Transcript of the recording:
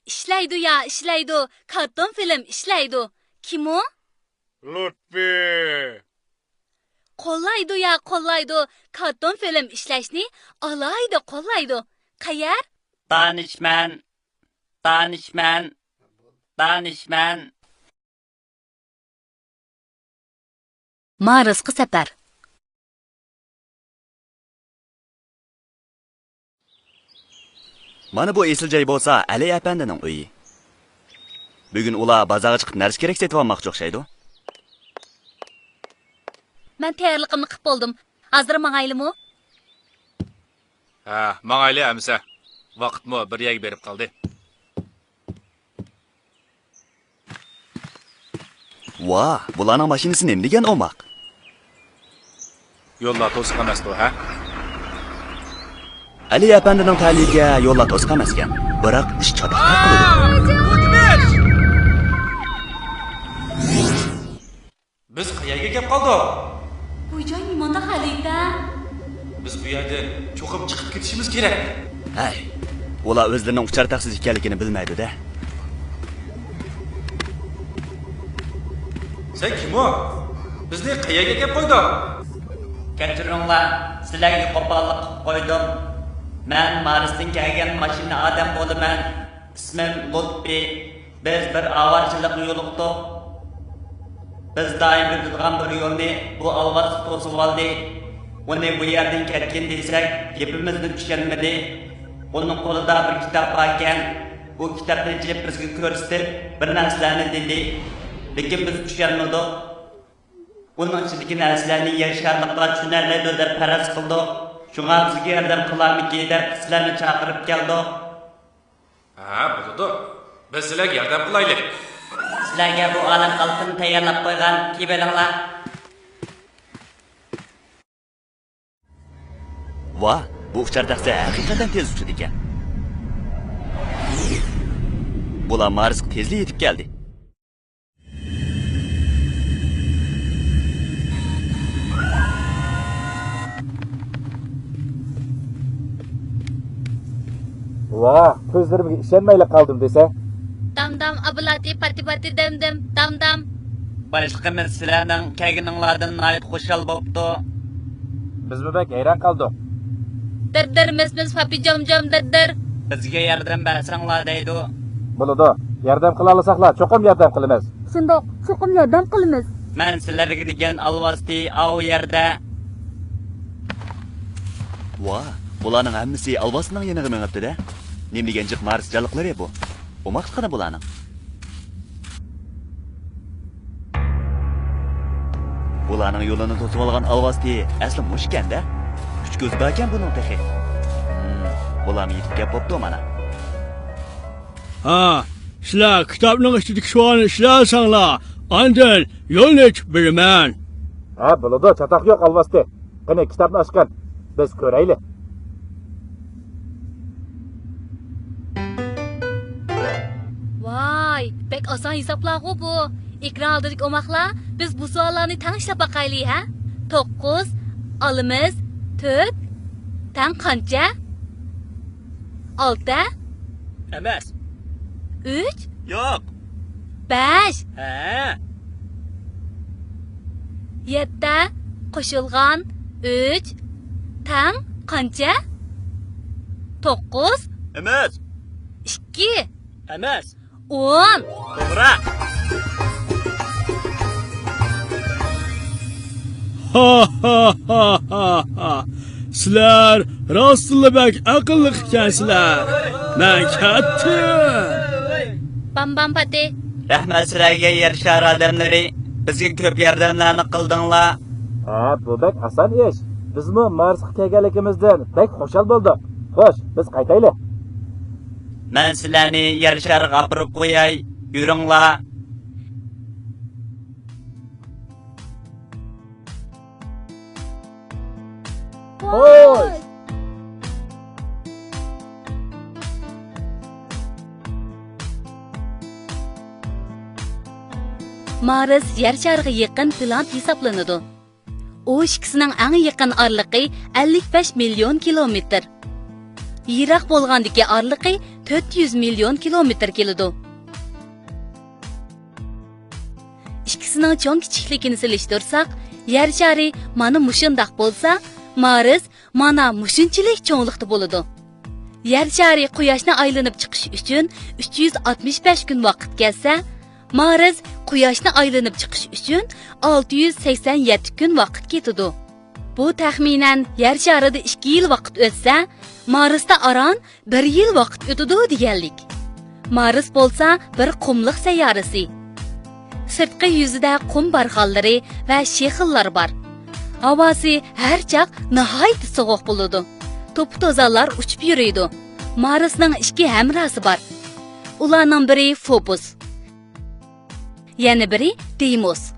İşlaydı ya, işlaydı. Karton film işlaydı. Kim o? Lutfi. Kollaydı ya, kollaydı. Karton film işlashni alaydı, kollaydı. Qayer? Danışman. Marizqi safar. Mana bu esiljoy bo'lsa, Ali apandining uyi. Bugun ular bozorga chiqib narsa kerak setib olmoqchi o'xshaydi. Men tayyorligimni qilib bo'ldim. Hozir mang'aylimi? Ha, mangayli amsa. Vaqtmi bir yerga berib qoldi. Va, bularning mashinasi nima degan o'moq? Yo'llar to'siq emas-ku, ha? Ali apandining ta'liga yo'llar to'siq emas ekan. Biroq ish chatoqqa qiladi. Biz qayerga kelib qoldik? Bu joy limonda xalayda. Biz bu yerdan cho'qib chiqib ketishimiz kerak. Hay, ular o'zlarining uchar taqsiz ekanligini bilmaydi-da. Sen kim o? Bizni qayerga kelib qo'yding? Kechiringlar, sizlarga qo'pollik qilib qo'ydim. Men Marsdan kelgan mashina odam bo'laman. Ismim Lutfi. Biz bir avarchilik yo'liqdik. Biz doim biladigan bir yo'lni bu alvas to'sib oldi. Uni bu yerdan ketgan desak, gapimizni tushunmadi. Uning qo'lida bir kitob bor ekan. Bu kitobni ochib bizga ko'rsatib, bir narsalarni dedi. Lekin biz tushunmadik. Uning ichidagi narsalarni yasharliklar tushunarli deb faraz qildik. Shunga bizga yordam qilamiki deb sizlarni chaqirib keldik. Ha, bo'ldi. Biz sizlarga yordam qilaylik. Sizlarga bu olam qalbini tayyorlab qo'ygan kiybalinglar. Va, bu uchar taqsi haqiqatan tez uchadi ekan. Bular Marsga tezlik yetib keldi. Va, ko'zlarimga ishonmayla qoldim desa. Dam ablati pati dam. Başlığımız sizlarning kelganinglardan nayt xushal bo'pti. Biz bu bak hayron qoldik. Dir mis papi jam dir. Bizga yordam bersanglar deydi. Bo'ladi. Yordam qila olsaqlar, cho'qim yordam qilamiz. Shundoq, cho'qim yordam qilamiz. Men sizlarga degan alvasti av yerda. Va, bularning hammasi alvasning yeniga mengibdi-da. Nima degan jiq Mars jaliqlari bu? O'moq qana bularning. Bularning yo'lini to'sib olgan alvasti asli mush ekanda. Uch ko'z bor ekan buning texi. Bularni yetib kelib bo'pti mana. Ha, sizlar kitobning ichidagi shuani ishlasanglar, andin yo'lni ochib beraman. Ha, bo'ladi, chatoq yo'q alvasti. Qani kitobni ochgan. Biz ko'raylik. Vay, bek oson hisoblar-ku bu. Ekran oldidagi o'moqlar, biz bu savollarni tanishib baqaylik, ha? 9 olimiz 4 tan qancha? 6 Emas. 3 Yo'q. 5 Ha. 7 qo'shilgan 3 tan qancha? 9 Emas. 2 Emas. 10 To'g'ri. Ha. Sizlar rostla bak aqlli ekansizlar. Men ketdim. Bam pati. Rahmat sizlarga yer shar odamlari. Bizga ko'p yordamlarni qildinglar. Ha, bu bak oson ish. Bizmi Marsga kelganligimizdan bak xushal bo'ldik. Xo'sh, biz qaytaylik. Men sizlarni yer sharga olib qo'yay. Yuringlar. Xo'sh. Mars yer shariga yaqin planet hisoblanadi. U ikkisining eng yaqin orliqi 55 million kilometr. Yiroq bo'lgandagi orliqi 400 milyon kilometr keladi. İkisining cho'ng kichikligini solishtirsak, yer shari mana mushundaq bo'lsa, Mars mana mushunchalik cho'nglikda bo'ladi. Yer shari Quyoshni aylanib chiqish uchun 365 kun vaqt ketsa, Mars Quyoshni aylanib chiqish uchun 687 kun vaqt ketadi. Bu taxminan yer sharida 2 yil vaqt o'tsa, Marsda aran 1 yil vaqt o'tadi deganlik. Mars bo'lsa bir qumliq sayyorasi. Sirtqi yuzida qum barxanlari va shexillar bor. Havosi har chaq nihoyat sovuq bo'ladi. To'p-to'zalar uchib yuradi. Marsning 2 hamrosi bor. Ularning biri Phobos, yana biri Deimos.